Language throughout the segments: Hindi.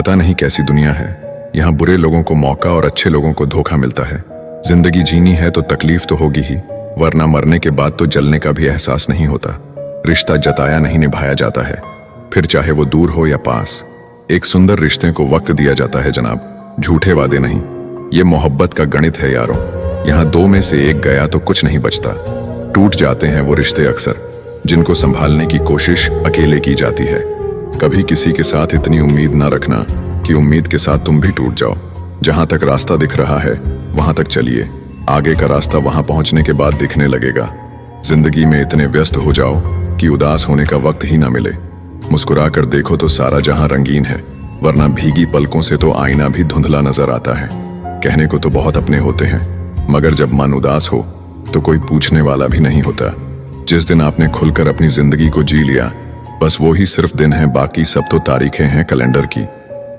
पता नहीं कैसी दुनिया है। यहाँ बुरे लोगों को मौका और अच्छे लोगों को धोखा मिलता है। जिंदगी जीनी है तो तकलीफ तो होगी ही, वरना मरने के बाद तो जलने का भी एहसास नहीं होता। रिश्ता जताया नहीं निभाया जाता है, फिर चाहे वो दूर हो या पास। एक सुंदर रिश्ते को वक्त दिया जाता है जनाब, झूठे वादे नहीं। ये मोहब्बत का गणित है यारों। यहाँ दो में से एक गया तो कुछ नहीं बचता। टूट जाते हैं वो रिश्ते अक्सर, जिनको संभालने की कोशिश अकेले की जाती है। कभी किसी के साथ इतनी उम्मीद ना रखना कि उम्मीद के साथ तुम भी टूट जाओ। जहां तक रास्ता दिख रहा है वहां तक चलिए, आगे का रास्ता वहां पहुंचने के बाद दिखने लगेगा। जिंदगी में इतने व्यस्त हो जाओ कि उदास होने का वक्त ही ना मिले। मुस्कुरा कर देखो तो सारा जहां रंगीन है, वरना भीगी पलकों से तो आईना भी धुंधला नजर आता है। कहने को तो बहुत अपने होते हैं, मगर जब मन उदास हो तो कोई पूछने वाला भी नहीं होता। जिस दिन आपने खुलकर अपनी जिंदगी को जी लिया, बस वो ही सिर्फ दिन है, बाकी सब तो तारीखें हैं कैलेंडर की।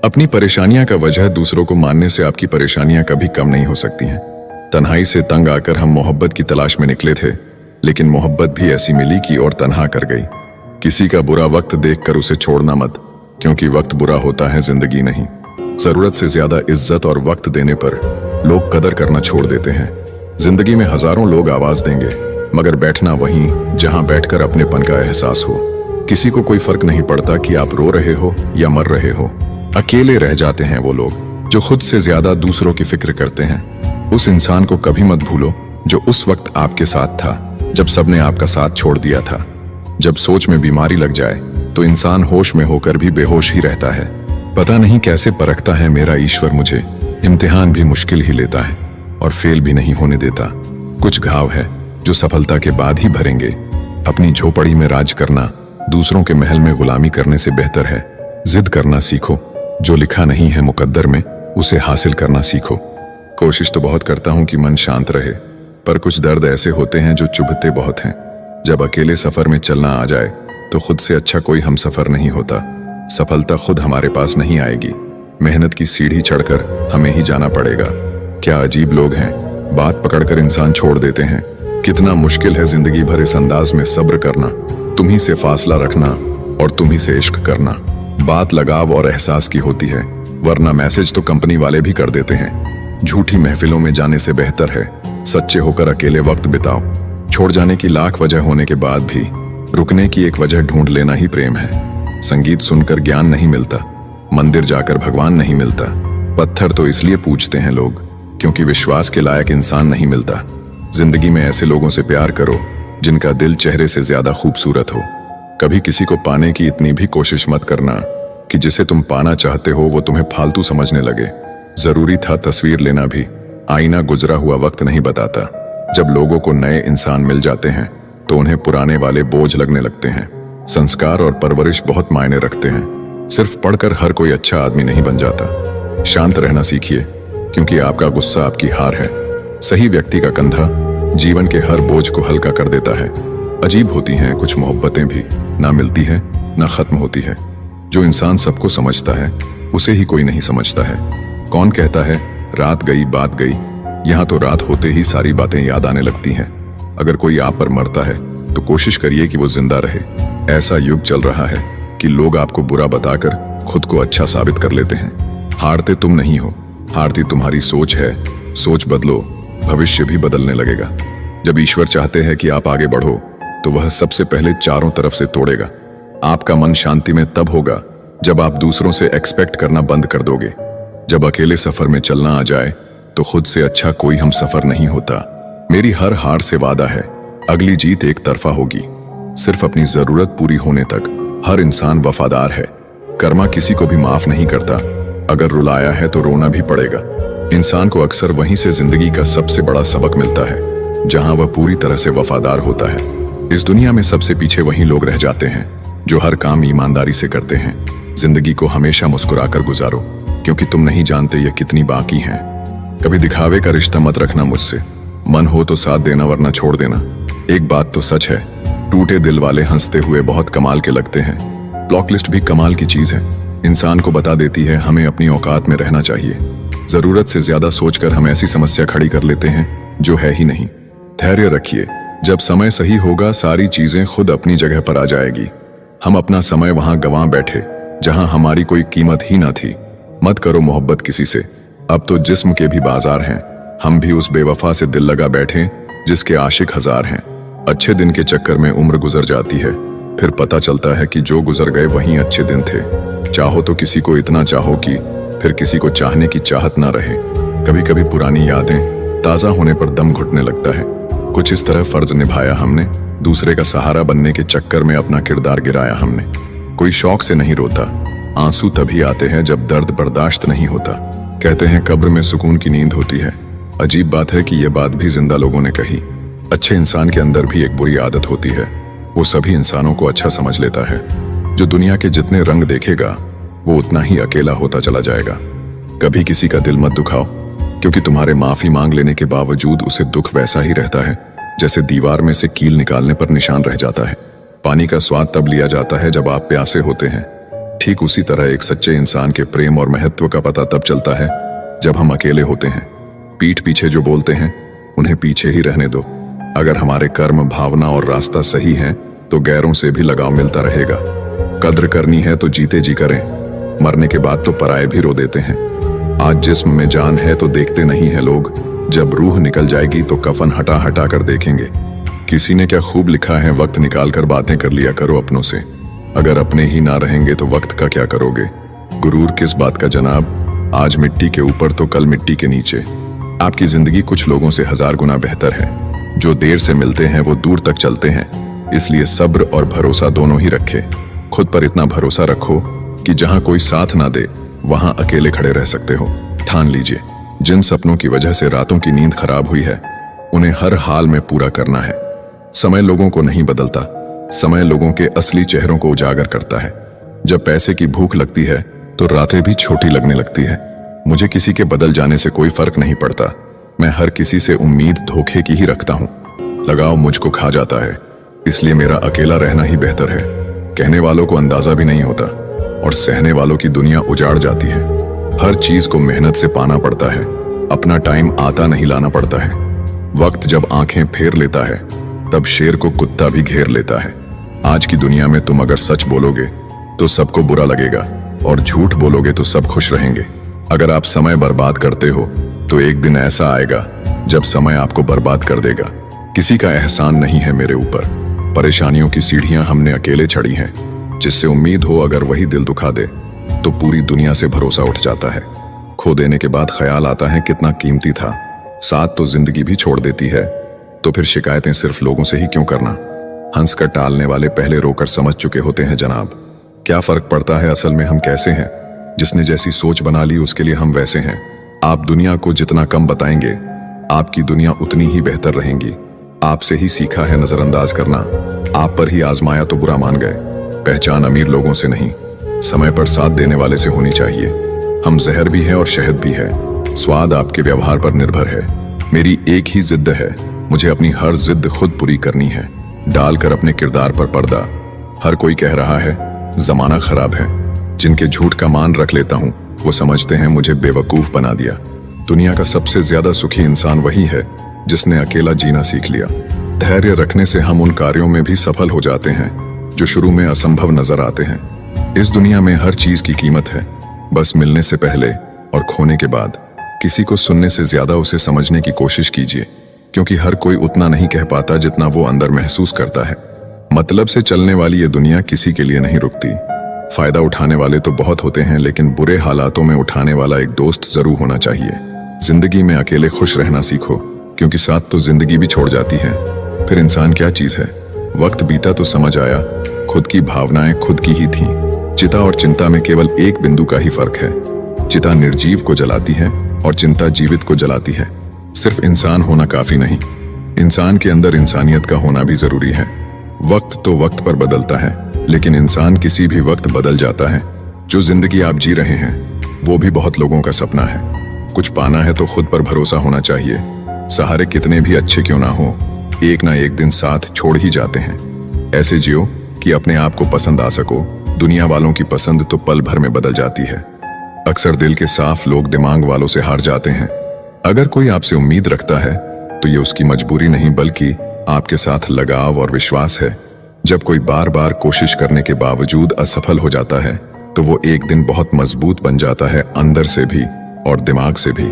अपनी परेशानियां का वजह दूसरों को मानने से आपकी परेशानियां कभी कम नहीं हो सकती हैं। तन्हाई से तंग आकर हम मोहब्बत की तलाश में निकले थे, लेकिन मोहब्बत भी ऐसी मिली कि और तन्हा कर गई। किसी का बुरा वक्त देखकर उसे छोड़ना मत, क्योंकि वक्त बुरा होता है, जिंदगी नहीं। जरूरत से ज्यादा इज्जत और वक्त देने पर लोग कदर करना छोड़ देते हैं। जिंदगी में हजारों लोग आवाज देंगे, मगर बैठना वहीं जहां बैठकर अपनेपन का एहसास हो। किसी को कोई फर्क नहीं पड़ता कि आप रो रहे हो या मर रहे हो। अकेले रह जाते हैं वो लोग जो खुद से ज्यादा दूसरों की फिक्र करते हैं। उस इंसान को कभी मत भूलो जो उस वक्त आपके साथ था, जब सबने आपका साथ छोड़ दिया था। जब सोच में बीमारी लग जाए तो इंसान होश में होकर भी बेहोश ही रहता है। पता नहीं कैसे परखता है मेरा ईश्वर मुझे, इम्तिहान भी मुश्किल ही लेता है और फेल भी नहीं होने देता। कुछ घाव है जो सफलता के बाद ही भरेंगे। अपनी झोपड़ी में राज करना दूसरों के महल में गुलामी करने से बेहतर है। जिद करना सीखो, जो लिखा नहीं है मुकद्दर में उसे हासिल करना सीखो। कोशिश तो बहुत करता हूं कि मन शांत रहे, पर कुछ दर्द ऐसे होते हैं जो चुभते बहुत हैं। जब अकेले सफर में चलना आ जाए तो खुद से अच्छा कोई हम सफर नहीं होता। सफलता खुद हमारे पास नहीं आएगी, मेहनत की सीढ़ी चढ़कर हमें ही जाना पड़ेगा। क्या अजीब लोग हैं, बात पकड़कर इंसान छोड़ देते हैं। कितना मुश्किल है जिंदगी भर इस अंदाज में सब्र करना, तुम्ही से फासला रखना और तुम्ही से इश्क करना। बात लगाव और एहसास की होती है, वरना मैसेज तो कंपनी वाले भी कर देते हैं। झूठी महफिलों में जाने से बेहतर है सच्चे होकर अकेले वक्त बिताओ। छोड़ जाने की लाख वजह होने के बाद भी रुकने की एक वजह ढूंढ लेना ही प्रेम है। संगीत सुनकर ज्ञान नहीं मिलता, मंदिर जाकर भगवान नहीं मिलता। पत्थर तो इसलिए पूछते हैं लोग क्योंकि विश्वास के लायक इंसान नहीं मिलता। जिंदगी में ऐसे लोगों से प्यार करो जिनका दिल चेहरे से ज्यादा खूबसूरत हो। कभी किसी को पाने की इतनी भी कोशिश मत करना कि जिसे तुम पाना चाहते हो वो तुम्हें फालतू समझने लगे। जरूरी था तस्वीर लेना भी, आईना गुजरा हुआ वक्त नहीं बताता। जब लोगों को नए इंसान मिल जाते हैं तो उन्हें पुराने वाले बोझ लगने लगते हैं। संस्कार और परवरिश बहुत मायने रखते हैं। सिर्फ पढ़कर हर कोई अच्छा आदमी नहीं बन जाता। शांत रहना सीखिए, क्योंकि आपका गुस्सा आपकी हार है। सही व्यक्ति का कंधा जीवन के हर बोझ को हल्का कर देता है। अजीब होती हैं कुछ मोहब्बतें भी, ना मिलती है ना खत्म होती है। जो इंसान सबको समझता है उसे ही कोई नहीं समझता है। कौन कहता है रात गई बात गई, यहाँ तो रात होते ही सारी बातें याद आने लगती हैं। अगर कोई आप पर मरता है तो कोशिश करिए कि वो जिंदा रहे। ऐसा युग चल रहा है कि लोग आपको बुरा बताकर खुद को अच्छा साबित कर लेते हैं। हारते तुम नहीं हो, हारती तुम्हारी सोच है। सोच बदलो, भविष्य भी बदलने लगेगा। जब ईश्वर चाहते हैं कि आप आगे बढ़ो तो वह सबसे पहले चारों तरफ से तोड़ेगा। आपका मन शांति में तब होगा जब आप दूसरों से एक्सपेक्ट करना बंद कर दोगे। जब अकेले सफर में चलना आ जाए तो खुद से अच्छा कोई हम सफर नहीं होता। मेरी हर हार से वादा है, अगली जीत एक तरफा होगी। सिर्फ अपनी जरूरत पूरी होने तक हर इंसान वफादार है। कर्मा किसी को भी माफ नहीं करता। अगर रुलाया है तो रोना भी पड़ेगा। इंसान को अक्सर वहीं से जिंदगी का सबसे बड़ा सबक मिलता है जहां वह पूरी तरह से वफादार होता है। इस दुनिया में सबसे पीछे वही लोग रह जाते हैं जो हर काम ईमानदारी से करते हैं। जिंदगी को हमेशा मुस्कुराकर गुजारो, क्योंकि तुम नहीं जानते ये कितनी बाकी हैं। कभी दिखावे का रिश्ता मत रखना मुझसे। मन हो तो साथ देना, वरना छोड़ देना। एक बात तो सच है, टूटे दिल वाले हंसते हुए बहुत कमाल के लगते हैं। ब्लॉक लिस्ट भी कमाल की चीज है, इंसान को बता देती है हमें अपनी औकात में रहना चाहिए। जरूरत से ज्यादा सोचकर हम ऐसी समस्या खड़ी कर लेते हैं जो है ही नहीं। धैर्य रखिए, जब समय सही होगा सारी चीजें खुद अपनी जगह पर आ जाएगी। हम अपना समय वहां गंवा बैठे जहां हमारी कोई कीमत ही ना थी। मत करो मोहब्बत किसी से, अब तो जिस्म के भी बाजार हैं। हम भी उस बेवफा से दिल लगा बैठे जिसके आशिक हजार हैं। अच्छे दिन के चक्कर में उम्र गुजर जाती है, फिर पता चलता है कि जो गुजर गए वहीं अच्छे दिन थे। चाहो तो किसी को इतना चाहो कि फिर किसी को चाहने की चाहत ना रहे। कभी कभी पुरानी यादें ताजा होने पर दम घुटने लगता है। कुछ इस तरह फर्ज निभाया हमने, दूसरे का सहारा बनने के चक्कर में अपना किरदार गिराया हमने। कोई शौक से नहीं रोता, आंसू तभी आते हैं जब दर्द बर्दाश्त नहीं होता। कहते हैं कब्र में सुकून की नींद होती है। अजीब बात है कि यह बात भी जिंदा लोगों ने कही। अच्छे इंसान के अंदर भी एक बुरी आदत होती है, वो सभी इंसानों को अच्छा समझ लेता है। जो दुनिया के जितने रंग देखेगा वो उतना ही अकेला होता चला जाएगा। कभी किसी का दिल मत दुखाओ, क्योंकि तुम्हारे माफी मांग लेने के बावजूद उसे दुख वैसा ही रहता है जैसे दीवार में से कील निकालने पर निशान रह जाता है। पानी का स्वाद तब लिया जाता है जब आप प्यासे होते हैं। ठीक उसी तरह एक सच्चे इंसान के प्रेम और महत्व का पता तब चलता है जब हम अकेले होते हैं। पीठ पीछे जो बोलते हैं उन्हें पीछे ही रहने दो। अगर हमारे कर्म, भावना और रास्ता सही है तो गैरों से भी लगाव मिलता रहेगा। कद्र करनी है तो जीते जी करें, मरने के बाद तो पराये भी रो देते हैं। आज जिस्म में जान है तो देखते नहीं है लोग, जब रूह निकल जाएगी तो कफन हटा हटा कर देखेंगे। किसी ने क्या खूब लिखा है, वक्त निकाल कर बातें कर लिया करो अपनों से। अगर अपने ही ना रहेंगे तो वक्त का क्या करोगे। गुरूर किस बात का जनाब, आज मिट्टी के ऊपर तो कल मिट्टी के नीचे। आपकी जिंदगी कुछ लोगों से 1000 गुना बेहतर है। जो देर से मिलते हैं वो दूर तक चलते हैं, इसलिए सब्र और भरोसा दोनों ही रखे। खुद पर इतना भरोसा रखो कि जहां कोई साथ ना दे वहां अकेले खड़े रह सकते हो। ठान लीजिए, जिन सपनों की वजह से रातों की नींद खराब हुई है उन्हें हर हाल में पूरा करना है। समय लोगों को नहीं बदलता, समय लोगों के असली चेहरों को उजागर करता है। जब पैसे की भूख लगती है तो रातें भी छोटी लगने लगती है। मुझे किसी के बदल जाने से कोई फर्क नहीं पड़ता। मैं हर किसी से उम्मीद धोखे की ही रखता हूँ। लगाव मुझको खा जाता है, इसलिए मेरा अकेला रहना ही बेहतर है। कहने वालों को अंदाजा भी नहीं होता और सहने वालों की दुनिया उजाड़ जाती है। हर चीज को मेहनत से पाना पड़ता है, अपना टाइम आता नहीं लाना पड़ता है। वक्त जब आंखें फेर लेता है तब शेर को कुत्ता भी घेर लेता है। आज की दुनिया में तुम अगर सच बोलोगे तो सबको बुरा लगेगा और झूठ बोलोगे तो सब खुश रहेंगे। अगर आप समय बर्बाद करते हो तो एक दिन ऐसा आएगा जब समय आपको बर्बाद कर देगा। किसी का एहसान नहीं है मेरे ऊपर, परेशानियों की सीढ़ियां हमने अकेले चढ़ी हैं। जिससे उम्मीद हो अगर वही दिल दुखा दे तो पूरी दुनिया से भरोसा उठ जाता है। खो देने के बाद ख्याल आता है कितना कीमती था। साथ तो जिंदगी भी छोड़ देती है, तो फिर शिकायतें सिर्फ लोगों से ही क्यों करना। हंस कर टालने वाले पहले रोकर समझ चुके होते हैं जनाब। क्या फर्क पड़ता है असल में हम कैसे हैं। जिसने जैसी सोच बना ली उसके लिए हम वैसे हैं। आप दुनिया को जितना कम बताएंगे आपकी दुनिया उतनी ही बेहतर रहेंगी। आपसे ही सीखा है नजरअंदाज करना, आप पर ही आजमाया तो बुरा मान गए। पहचान अमीर लोगों से नहीं, समय पर साथ देने वाले से होनी चाहिए। हम जहर भी है और शहद भी है, स्वाद आपके व्यवहार पर निर्भर है। मेरी एक ही जिद है, मुझे अपनी हर जिद खुद पूरी करनी है, डालकर अपने किरदार पर पर्दा। हर कोई कह रहा है जमाना खराब है, जिनके झूठ का मान रख लेता हूँ वो समझते हैं मुझे बेवकूफ बना दिया। दुनिया का सबसे ज्यादा सुखी इंसान वही है जिसने अकेला जीना सीख लिया। धैर्य रखने से हम उन कार्यों में भी सफल हो जाते हैं जो शुरू में असंभव नजर आते हैं। इस दुनिया में हर चीज की कीमत है, बस मिलने से पहले और खोने के बाद। किसी को सुनने से ज्यादा उसे समझने की कोशिश कीजिए, क्योंकि हर कोई उतना नहीं कह पाता जितना वो अंदर महसूस करता है। मतलब से चलने वाली ये दुनिया किसी के लिए नहीं रुकती। फायदा उठाने वाले तो बहुत होते हैं, लेकिन बुरे हालातों में उठाने वाला एक दोस्त जरूर होना चाहिए। जिंदगी में अकेले खुश रहना सीखो, क्योंकि साथ तो जिंदगी भी छोड़ जाती है। फिर इंसान क्या चीज है। वक्त बीता तो समझ आया खुद की भावनाएं खुद की ही थीं। चिता और चिंता में केवल एक बिंदु का ही फर्क है। चिता निर्जीव को जलाती है और चिंता जीवित को जलाती है। सिर्फ इंसान होना काफी नहीं, इंसान के अंदर इंसानियत का होना भी जरूरी है। वक्त तो वक्त पर बदलता है, लेकिन इंसान किसी भी वक्त बदल जाता है। जो जिंदगी आप जी रहे हैं वो भी बहुत लोगों का सपना है। कुछ पाना है तो खुद पर भरोसा होना चाहिए। सहारे कितने भी अच्छे क्यों ना हो, एक ना एक दिन साथ छोड़ ही जाते हैं। ऐसे जियो कि अपने आप को पसंद आ सको। दुनिया वालों की पसंद तो पल भर में बदल जाती है। अक्सर दिल के साफ लोग दिमाग वालों से हार जाते हैं। अगर कोई आपसे उम्मीद रखता है तो ये उसकी मजबूरी नहीं, बल्कि आपके साथ लगाव और विश्वास है। जब कोई बार बार कोशिश करने के बावजूद असफल हो जाता है तो वो एक दिन बहुत मजबूत बन जाता है, अंदर से भी और दिमाग से भी।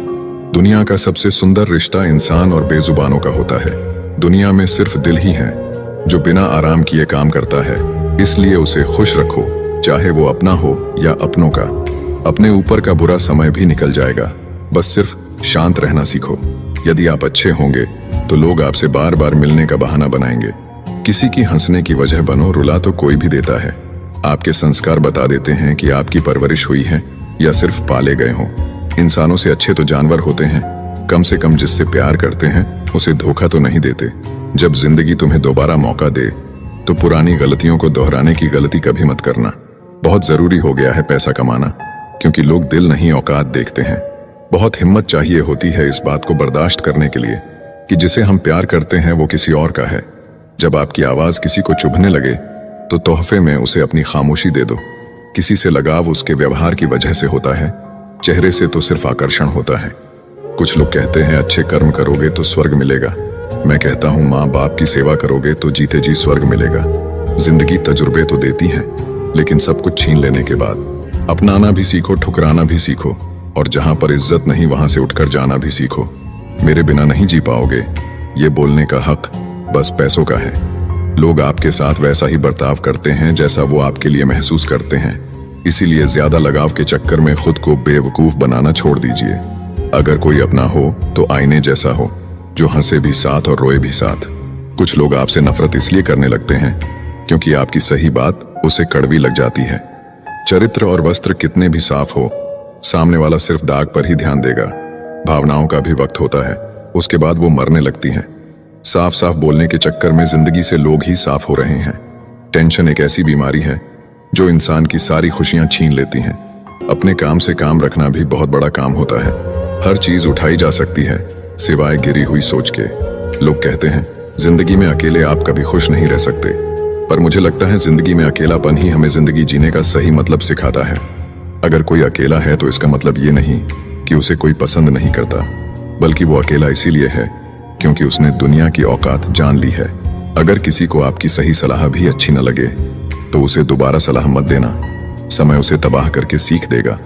दुनिया का सबसे सुंदर रिश्ता इंसान और बेजुबानों का होता है। दुनिया में सिर्फ दिल ही है जो बिना आराम किए काम करता है, इसलिए उसे खुश रखो, चाहे वो अपना हो या अपनों का। अपने ऊपर का बुरा समय भी निकल जाएगा, बस सिर्फ शांत रहना सीखो। यदि आप अच्छे होंगे तो लोग आपसे बार बार मिलने का बहाना बनाएंगे। किसी की हंसने की वजह बनो, रुला तो कोई भी देता है। आपके संस्कार बता देते हैं कि आपकी परवरिश हुई है या सिर्फ पाले गए हों। इंसानों से अच्छे तो जानवर होते हैं, कम से कम जिससे प्यार करते हैं उसे धोखा तो नहीं देते। जब जिंदगी तुम्हें दोबारा मौका दे तो पुरानी गलतियों को दोहराने की गलती कभी मत करना। बहुत जरूरी हो गया है पैसा कमाना, क्योंकि लोग दिल नहीं औकात देखते हैं। बहुत हिम्मत चाहिए होती है इस बात को बर्दाश्त करने के लिए कि जिसे हम प्यार करते हैं वो किसी और का है। जब आपकी आवाज किसी को चुभने लगे तो तोहफे में उसे अपनी खामोशी दे दो। किसी से लगाव उसके व्यवहार की वजह से होता है, चेहरे से तो सिर्फ आकर्षण होता है। कुछ लोग कहते हैं अच्छे कर्म करोगे तो स्वर्ग मिलेगा। मैं कहता हूँ माँ बाप की सेवा करोगे तो जीते जी स्वर्ग मिलेगा। जिंदगी तजुर्बे तो देती है, लेकिन सब कुछ छीन लेने के बाद अपनाना भी सीखो, ठुकराना भी सीखो, और जहां पर इज्जत नहीं वहां से उठकर जाना भी सीखो। मेरे बिना नहीं जी पाओगे, ये बोलने का हक बस पैसों का है। लोग आपके साथ वैसा ही बर्ताव करते हैं जैसा वो आपके लिए महसूस करते हैं, इसीलिए ज्यादा लगाव के चक्कर में खुद को बेवकूफ बनाना छोड़ दीजिए। अगर कोई अपना हो तो आईने जैसा हो, जो हंसे भी साथ और रोए भी साथ। कुछ लोग आपसे नफरत इसलिए करने लगते हैं क्योंकि आपकी सही बात उसे कड़वी लग जाती है। चरित्र और वस्त्र कितने भी साफ हो, सामने वाला सिर्फ दाग पर ही ध्यान देगा। भावनाओं का भी वक्त होता है, उसके बाद वो मरने लगती हैं। साफ साफ बोलने के चक्कर में जिंदगी से लोग ही साफ हो रहे हैं। टेंशन एक ऐसी बीमारी है जो इंसान की सारी खुशियां छीन लेती हैं। अपने काम से काम रखना भी बहुत बड़ा काम होता है। हर चीज उठाई जा सकती है सिवाय गिरी हुई सोच के। लोग कहते हैं जिंदगी में अकेले आप कभी खुश नहीं रह सकते, पर मुझे लगता है जिंदगी में अकेलापन ही हमें जिंदगी जीने का सही मतलब सिखाता है। अगर कोई अकेला है तो इसका मतलब ये नहीं कि उसे कोई पसंद नहीं करता, बल्कि वो अकेला इसीलिए है क्योंकि उसने दुनिया की औकात जान ली है। अगर किसी को आपकी सही सलाह भी अच्छी न लगे तो उसे दोबारा सलाह मत देना, समय उसे तबाह करके सीख देगा।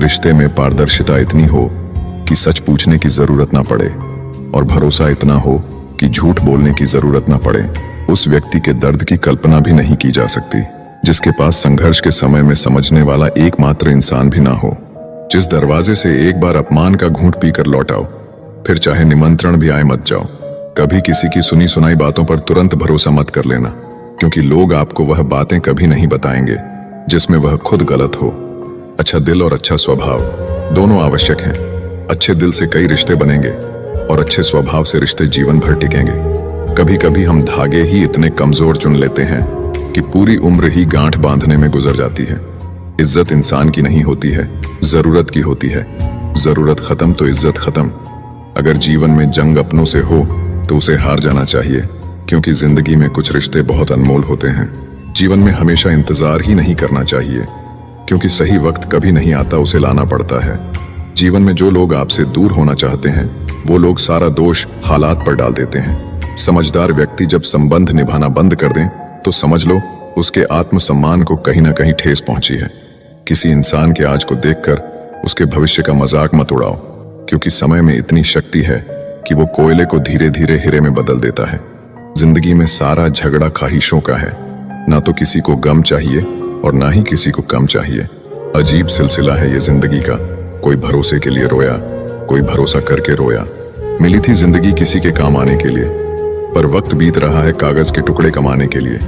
रिश्ते में पारदर्शिता इतनी हो कि सच पूछने की जरूरत ना पड़े, और भरोसा इतना हो कि झूठ बोलने की जरूरत ना पड़े। उस व्यक्ति के दर्द की कल्पना भी नहीं की जा सकती जिसके पास संघर्ष के समय में समझने वाला एकमात्र इंसान भी ना हो। जिस दरवाजे से एक बार अपमान का घूंट पीकर लौट आओ, फिर चाहे निमंत्रण भी आए मत जाओ। कभी किसी की सुनी सुनाई बातों पर तुरंत भरोसा मत कर लेना, क्योंकि लोग आपको वह बातें कभी नहीं बताएंगे जिसमें वह खुद गलत हो। अच्छा दिल और अच्छा स्वभाव दोनों आवश्यक हैं। अच्छे दिल से कई रिश्ते बनेंगे और अच्छे स्वभाव से रिश्ते जीवन भर टिकेंगे। कभी कभी हम धागे ही इतने कमजोर चुन लेते हैं कि पूरी उम्र ही गांठ बांधने में गुजर जाती है। इज्जत इंसान की नहीं होती है, जरूरत की होती है। जरूरत खत्म तो इज्जत खत्म। अगर जीवन में जंग अपनों से हो तो उसे हार जाना चाहिए, क्योंकि जिंदगी में कुछ रिश्ते बहुत अनमोल होते हैं। जीवन में हमेशा इंतजार ही नहीं करना चाहिए, क्योंकि सही वक्त कभी नहीं आता, उसे लाना पड़ता है। जीवन में जो लोग आपसे दूर होना चाहते हैं वो लोग सारा दोष हालात पर डाल देते हैं। समझदार व्यक्ति जब संबंध निभाना बंद कर दें तो समझ लो उसके आत्मसम्मान को कहीं ना कहीं ठेस पहुंची है। किसी इंसान के आज को देखकर उसके भविष्य का मजाक मत उड़ाओ, क्योंकि समय में इतनी शक्ति है कि वो कोयले को धीरे धीरे हीरे में बदल देता है। जिंदगी में सारा झगड़ा ख्वाहिशों का है, ना तो किसी को गम चाहिए और ना ही किसी को कम चाहिए। अजीब सिलसिला है ये जिंदगी का। कोई भरोसे के लिए रोया, कोई भरोसा करके रोया। मिली थी जिंदगी किसी के काम आने के लिए, पर वक्त बीत रहा है कागज के टुकड़े कमाने के लिए।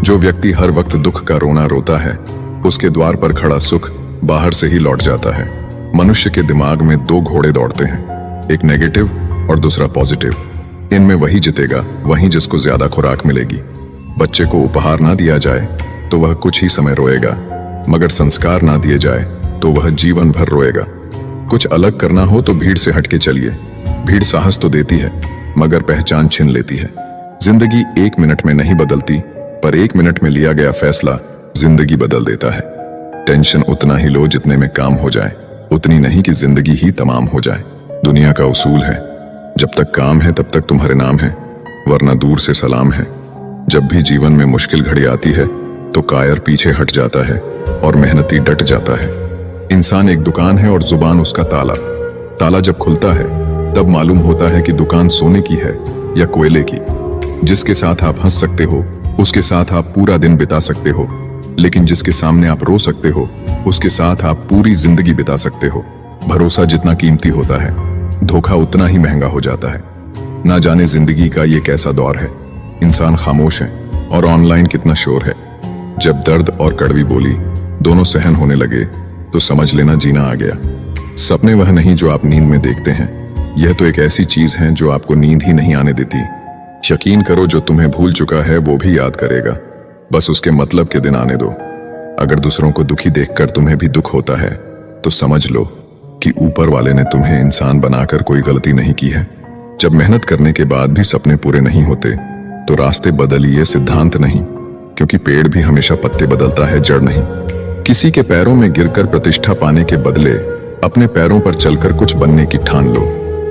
जो व्यक्ति हर वक्त दुख का रोना रोता है, उसके द्वार पर खड़ा सुख बाहर से ही लौट जाता है। मनुष्य के दिमाग में दो घोड़े दौड़ते हैं, एक नेगेटिव और दूसरा पॉजिटिव। इनमें वही जितेगा, वही जिसको ज्यादा खुराक मिलेगी। बच्चे को उपहार ना दिया जाए तो वह कुछ ही समय रोएगा, मगर संस्कार ना दिए जाए तो वह जीवन भर रोएगा। कुछ अलग करना हो तो भीड़ से हटके चलिए। भीड़ साहस तो देती है, मगर पहचान छीन लेती है। जिंदगी 1 मिनट में नहीं बदलती, पर 1 मिनट में लिया गया फैसला जिंदगी बदल देता है। टेंशन उतना ही लो जितने में काम हो जाए, उतनी नहीं कि जिंदगी ही तमाम हो जाए। दुनिया का उसूल है, जब तक काम है तब तक तुम्हारे नाम है, वरना दूर से सलाम है। जब भी जीवन में मुश्किल घड़ी आती है तो कायर पीछे हट जाता है और मेहनती डट जाता है। इंसान एक दुकान है और जुबान उसका ताला। ताला जब खुलता है तब मालूम होता है कि दुकान सोने की है या कोयले की। जिसके साथ आप हंस सकते हो उसके साथ आप पूरा दिन बिता सकते हो, लेकिन जिसके सामने आप रो सकते हो उसके साथ आप पूरी जिंदगी बिता सकते हो। भरोसा जितना कीमती होता है, धोखा उतना ही महंगा हो जाता है। ना जाने जिंदगी का ये कैसा दौर है, इंसान खामोश है और ऑनलाइन कितना शोर है। जब दर्द और कड़वी बोली दोनों सहन होने लगे तो समझ लेना जीना आ गया। सपने वह नहीं जो आप नींद में देखते हैं, यह तो एक ऐसी चीज है जो आपको नींद ही नहीं आने देती। यकीन करो, जो तुम्हें भूल चुका है वो भी याद करेगा, बस उसके मतलब के दिन आने दो। अगर दूसरों को दुखी देखकर तुम्हें भी दुख होता है तो समझ लो कि ऊपर वाले ने तुम्हें इंसान बनाकर कोई गलती नहीं की है। जब मेहनत करने के बाद भी सपने पूरे नहीं होते तो रास्ते बदलिए, सिद्धांत नहीं, क्योंकि पेड़ भी हमेशा पत्ते बदलता है, जड़ नहीं। किसी के पैरों में गिरकर प्रतिष्ठा पाने के बदले अपने पैरों पर चलकर कुछ बनने की ठान लो।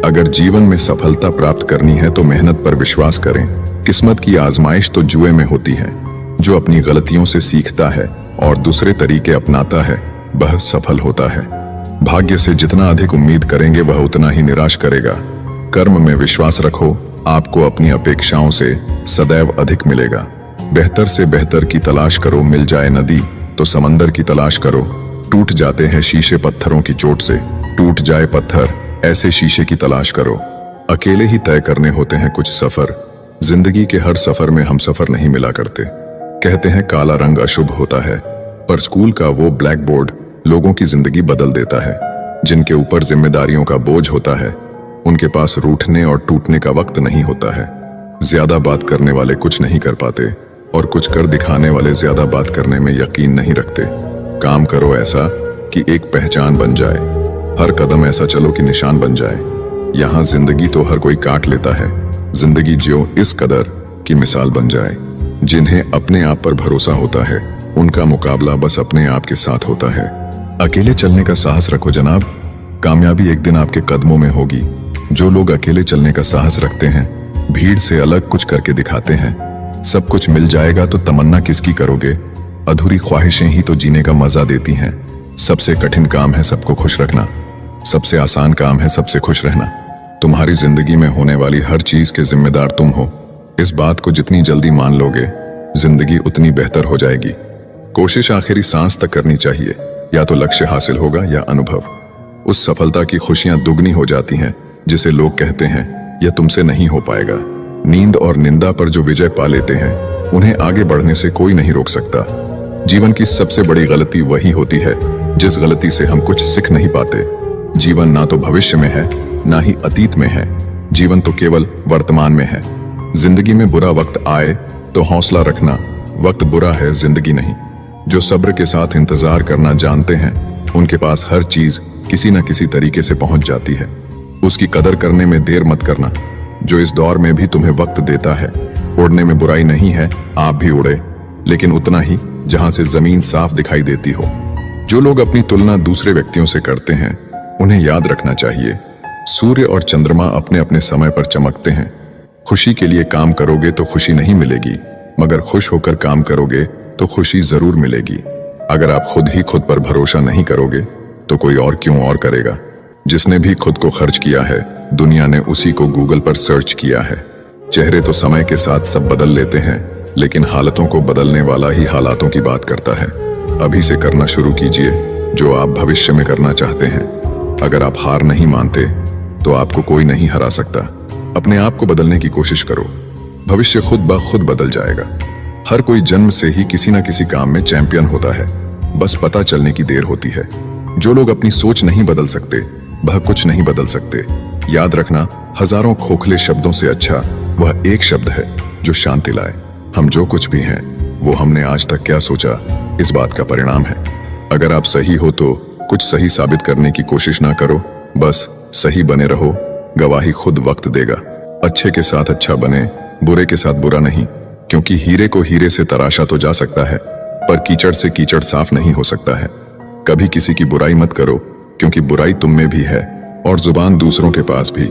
अगर जीवन में सफलता प्राप्त करनी है तो मेहनत पर विश्वास करें। किस्मत की आजमाइश तो जुए में होती है। जो अपनी गलतियों से सीखता है और दूसरे तरीके अपनाता है वह सफल होता है। भाग्य से जितना अधिक उम्मीद करेंगे वह उतना ही निराश करेगा। कर्म में विश्वास रखो, आपको अपनी अपेक्षाओं से सदैव अधिक मिलेगा। बेहतर से बेहतर की तलाश करो, मिल जाए नदी तो समंदर की तलाश करो। टूट जाते हैं शीशे पत्थरों की चोट से, टूट जाए पत्थर ऐसे शीशे की तलाश करो। अकेले ही तय करने होते हैं कुछ सफर, जिंदगी के हर सफर में हम सफर नहीं मिला करते। कहते हैं काला रंग अशुभ होता है, पर स्कूल का वो ब्लैक बोर्ड लोगों की जिंदगी बदल देता है। जिनके ऊपर जिम्मेदारियों का बोझ होता है उनके पास रूठने और टूटने का वक्त नहीं होता है। ज्यादा बात करने वाले कुछ नहीं कर पाते और कुछ कर दिखाने वाले ज्यादा बात करने में यकीन नहीं रखते। काम करो ऐसा कि एक पहचान बन जाए, हर कदम ऐसा चलो कि निशान बन जाए। यहाँ जिंदगी तो हर कोई काट लेता है, जिंदगी जियो इस कदर की मिसाल बन जाए। जिन्हें अपने आप पर भरोसा होता है उनका मुकाबला बस अपने आप के साथ होता है। अकेले चलने का साहस रखो जनाब, कामयाबी एक दिन आपके कदमों में होगी। जो लोग अकेले चलने का साहस रखते हैं, भीड़ से अलग कुछ करके दिखाते हैं। सब कुछ मिल जाएगा तो तमन्ना किसकी करोगे? अधूरी ख्वाहिशें ही तो जीने का मजा देती हैं। सबसे कठिन काम है सबको खुश रखना, सबसे आसान काम है सबसे खुश रहना। तुम्हारी जिंदगी में होने वाली हर चीज के जिम्मेदार तुम हो। इस बात को जितनी जल्दी मान लोगे जिंदगी उतनी बेहतर हो जाएगी। कोशिश आखिरी सांस तक करनी चाहिए, या तो लक्ष्य हासिल होगा या अनुभव। उस सफलता की खुशियां दुगनी हो जाती हैं जिसे लोग कहते हैं यह तुमसे नहीं हो पाएगा। नींद और निंदा पर जो विजय पा लेते हैं उन्हें आगे बढ़ने से कोई नहीं रोक सकता। जीवन की सबसे बड़ी गलती वही होती है जिस गलती से हम कुछ सीख नहीं पाते। जीवन ना तो भविष्य में है ना ही अतीत में है, जीवन तो केवल वर्तमान में है। जिंदगी में बुरा वक्त आए तो हौसला रखना, वक्त बुरा है जिंदगी नहीं। जो सब्र के साथ इंतजार करना जानते हैं उनके पास हर चीज किसी न किसी तरीके से पहुंच जाती है। उसकी कदर करने में देर मत करना, जो इस दौर में भी तुम्हें वक्त देता है। उड़ने में बुराई नहीं है, आप भी उड़े, लेकिन उतना ही जहां से जमीन साफ दिखाई देती हो। जो लोग अपनी तुलना दूसरे व्यक्तियों से करते हैं उन्हें याद रखना चाहिए, सूर्य और चंद्रमा अपने अपने समय पर चमकते हैं। खुशी के लिए काम करोगे तो खुशी नहीं मिलेगी, मगर खुश होकर काम करोगे तो खुशी जरूर मिलेगी। अगर आप खुद ही खुद पर भरोसा नहीं करोगे तो कोई और क्यों और करेगा। जिसने भी खुद को खर्च किया है दुनिया ने उसी को गूगल पर सर्च किया है। चेहरे तो समय के साथ सब बदल लेते हैं, लेकिन हालतों को बदलने वाला ही हालातों की बात करता है। अभी से करना शुरू कीजिए जो आप भविष्य में करना चाहते हैं। अगर आप हार नहीं मानते तो आपको कोई नहीं हरा सकता। अपने आप को बदलने की कोशिश करो, भविष्य खुद ब खुद बदल जाएगा। हर कोई जन्म से ही किसी न किसी काम में चैंपियन होता है, बस पता चलने की देर होती है। जो लोग अपनी सोच नहीं बदल सकते वह कुछ नहीं बदल सकते। याद रखना, हजारों खोखले शब्दों से अच्छा वह एक शब्द है जो शांति लाए। हम जो कुछ भी हैं वो हमने आज तक क्या सोचा इस बात का परिणाम है। अगर आप सही हो तो कुछ सही साबित करने की कोशिश ना करो, बस सही बने रहो, गवाही खुद वक्त देगा। अच्छे के साथ अच्छा बने, बुरे के साथ बुरा नहीं, क्योंकि हीरे को हीरे से तराशा तो जा सकता है पर कीचड़ से कीचड़ साफ नहीं हो सकता है। कभी किसी की बुराई मत करो, क्योंकि बुराई तुम में भी है और जुबान दूसरों के पास भी।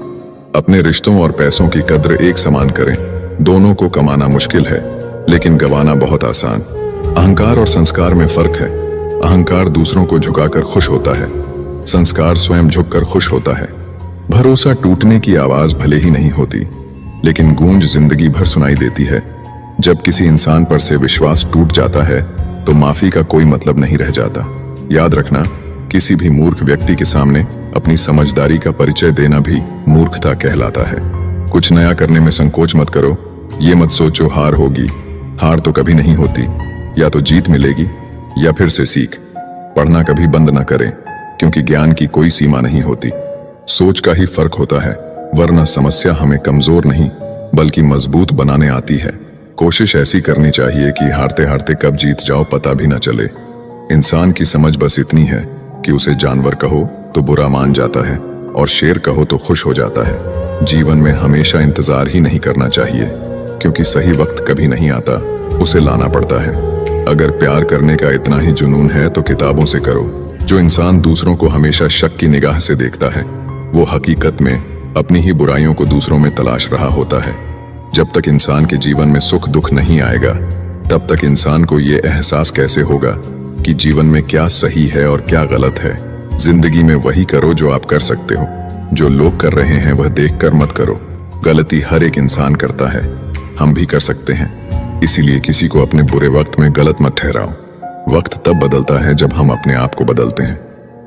अपने रिश्तों और पैसों की कद्र एक समान करें। दोनों को कमाना मुश्किल है लेकिन गंवाना बहुत आसान। अहंकार और संस्कार में फर्क है। अहंकार दूसरों को झुकाकर खुश होता है, संस्कार स्वयं झुककर खुश होता है। भरोसा टूटने की आवाज भले ही नहीं होती, लेकिन गूंज जिंदगी भर सुनाई देती है। जब किसी इंसान पर से विश्वास टूट जाता है तो माफी का कोई मतलब नहीं रह जाता। याद रखना, किसी भी मूर्ख व्यक्ति के सामने अपनी समझदारी का परिचय देना भी मूर्खता कहलाता है। कुछ नया करने में संकोच मत करो। ये मत सोचो हार होगी, हार तो कभी नहीं होती। या तो जीत मिलेगी या फिर से सीख। पढ़ना कभी बंद ना करें, क्योंकि ज्ञान की कोई सीमा नहीं होती। सोच का ही फर्क होता है, वरना समस्या हमें कमजोर नहीं बल्कि मजबूत बनाने आती है। कोशिश ऐसी करनी चाहिए कि हारते हारते कब जीत जाओ पता भी ना चले। इंसान की समझ बस इतनी है कि उसे जानवर कहो तो बुरा मान जाता है और शेर कहो तो खुश हो जाता है। जीवन में हमेशा इंतजार ही नहीं करना चाहिए, क्योंकि सही वक्त कभी नहीं आता, उसे लाना पड़ता है। अगर प्यार करने का इतना ही जुनून है तो किताबों से करो। जो इंसान दूसरों को हमेशा शक की निगाह से देखता है, वो हकीकत में अपनी ही बुराइयों को दूसरों में तलाश रहा होता है। जब तक इंसान के जीवन में सुख दुख नहीं आएगा, तब तक इंसान को ये एहसास कैसे होगा कि जीवन में क्या सही है और क्या गलत है। जिंदगी में वही करो जो आप कर सकते हो। जो लोग कर रहे हैं वह देखकर मत करो। गलती हर एक इंसान करता है, हम भी कर सकते हैं। इसीलिए किसी को अपने बुरे वक्त में गलत मत ठहराओ। वक्त तब बदलता है जब हम अपने आप को बदलते हैं।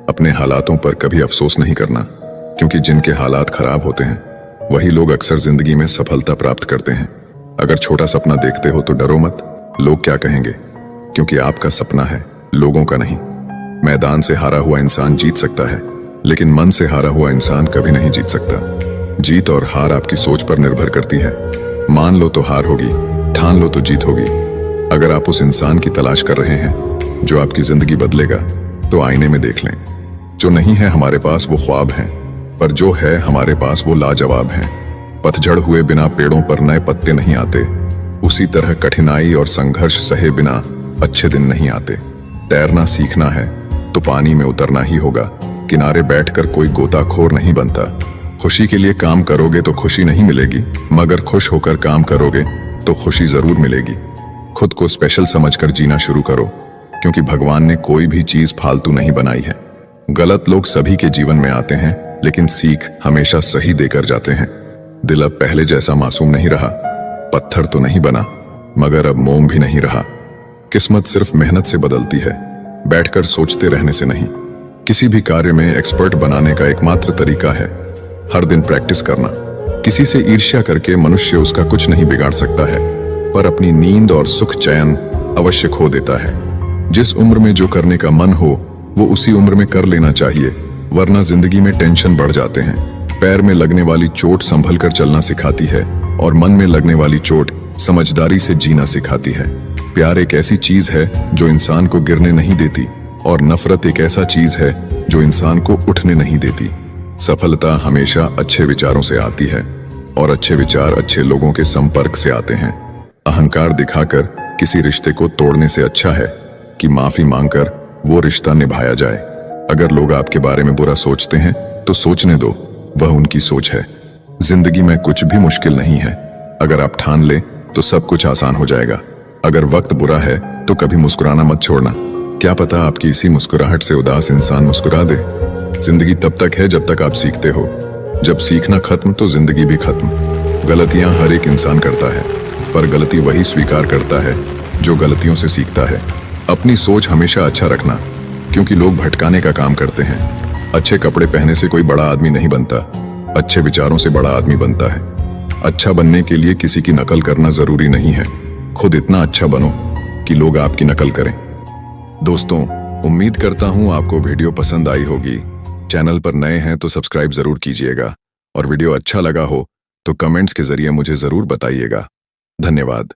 अपने हालातों पर कभी अफसोस नहीं करना, क्योंकि जिनके हालात खराब होते हैं वही लोग अक्सर जिंदगी में सफलता प्राप्त करते हैं। अगर छोटा सपना देखते हो तो डरो मत, लोग क्या कहेंगे, क्योंकि आपका सपना है, लोगों का नहीं। मैदान से हारा हुआ इंसान जीत सकता है, लेकिन मन से हारा हुआ इंसान कभी नहीं जीत सकता। जीत और हार आपकी सोच पर निर्भर करती है। मान लो तो हार होगी, ठान लो तो जीत होगी। अगर आप उस इंसान की तलाश कर रहे हैं जो आपकी जिंदगी बदलेगा, तो आईने में देख लें। जो नहीं है हमारे पास वो ख्वाब हैं, पर जो है हमारे पास वो लाजवाब हैं। पतझड़ हुए बिना पेड़ों पर नए पत्ते नहीं आते, उसी तरह कठिनाई और संघर्ष सहे बिना अच्छे दिन नहीं आते। तैरना सीखना है तो पानी में उतरना ही होगा। किनारे बैठकर कोई गोताखोर नहीं बनता। खुशी के लिए काम करोगे तो खुशी नहीं मिलेगी, मगर खुश होकर काम करोगे तो खुशी जरूर मिलेगी। खुद को स्पेशल समझकर जीना शुरू करो, क्योंकि भगवान ने कोई भी चीज फालतू नहीं बनाई है। गलत लोग सभी के जीवन में आते हैं, लेकिन सीख हमेशा सही देकर जाते हैं। दिल अब पहले जैसा मासूम नहीं रहा। पत्थर तो नहीं बना, मगर अब मोम भी नहीं रहा। किस्मत सिर्फ मेहनत से बदलती है, बैठकर सोचते रहने से नहीं। किसी भी कार्य में एक्सपर्ट बनाने का एकमात्र तरीका है हर दिन प्रैक्टिस करना। किसी से ईर्ष्या करके मनुष्य उसका कुछ नहीं बिगाड़ सकता है, पर अपनी नींद और सुख चैन अवश्य खो देता है। जिस उम्र में जो करने का मन हो वो उसी उम्र में कर लेना चाहिए, वरना जिंदगी में टेंशन बढ़ जाते हैं। पैर में लगने वाली चोट संभल कर चलना सिखाती है, और मन में लगने वाली चोट समझदारी से जीना सिखाती है। प्यार एक ऐसी चीज है जो इंसान को गिरने नहीं देती, और नफरत एक ऐसा चीज है जो इंसान को उठने नहीं देती। सफलता हमेशा अच्छे विचारों से आती है, और अच्छे विचार अच्छे लोगों के संपर्क से आते हैं। अहंकार दिखाकर किसी रिश्ते को तोड़ने से अच्छा है कि माफी मांगकर वो रिश्ता निभाया जाए। अगर लोग आपके बारे में बुरा सोचते हैं तो सोचने दो, वह उनकी सोच है। जिंदगी में कुछ भी मुश्किल नहीं है। अगर आप ठान ले तो सब कुछ आसान हो जाएगा। अगर वक्त बुरा है तो कभी मुस्कुराना मत छोड़ना। क्या पता आपकी इसी मुस्कुराहट से उदास इंसान मुस्कुरा दे। जिंदगी तब तक है जब तक आप सीखते हो। जब सीखना खत्म तो जिंदगी भी खत्म। गलतियां हर एक इंसान करता है, पर गलती वही स्वीकार करता है जो गलतियों से सीखता है। अपनी सोच हमेशा अच्छा रखना, क्योंकि लोग भटकाने का काम करते हैं। अच्छे कपड़े पहने से कोई बड़ा आदमी नहीं बनता, अच्छे विचारों से बड़ा आदमी बनता है। अच्छा बनने के लिए किसी की नकल करना जरूरी नहीं है। खुद इतना अच्छा बनो कि लोग आपकी नकल करें। दोस्तों, उम्मीद करता हूं आपको वीडियो पसंद आई होगी। चैनल पर नए हैं तो सब्सक्राइब जरूर कीजिएगा, और वीडियो अच्छा लगा हो तो कमेंट्स के जरिए मुझे जरूर बताइएगा। धन्यवाद।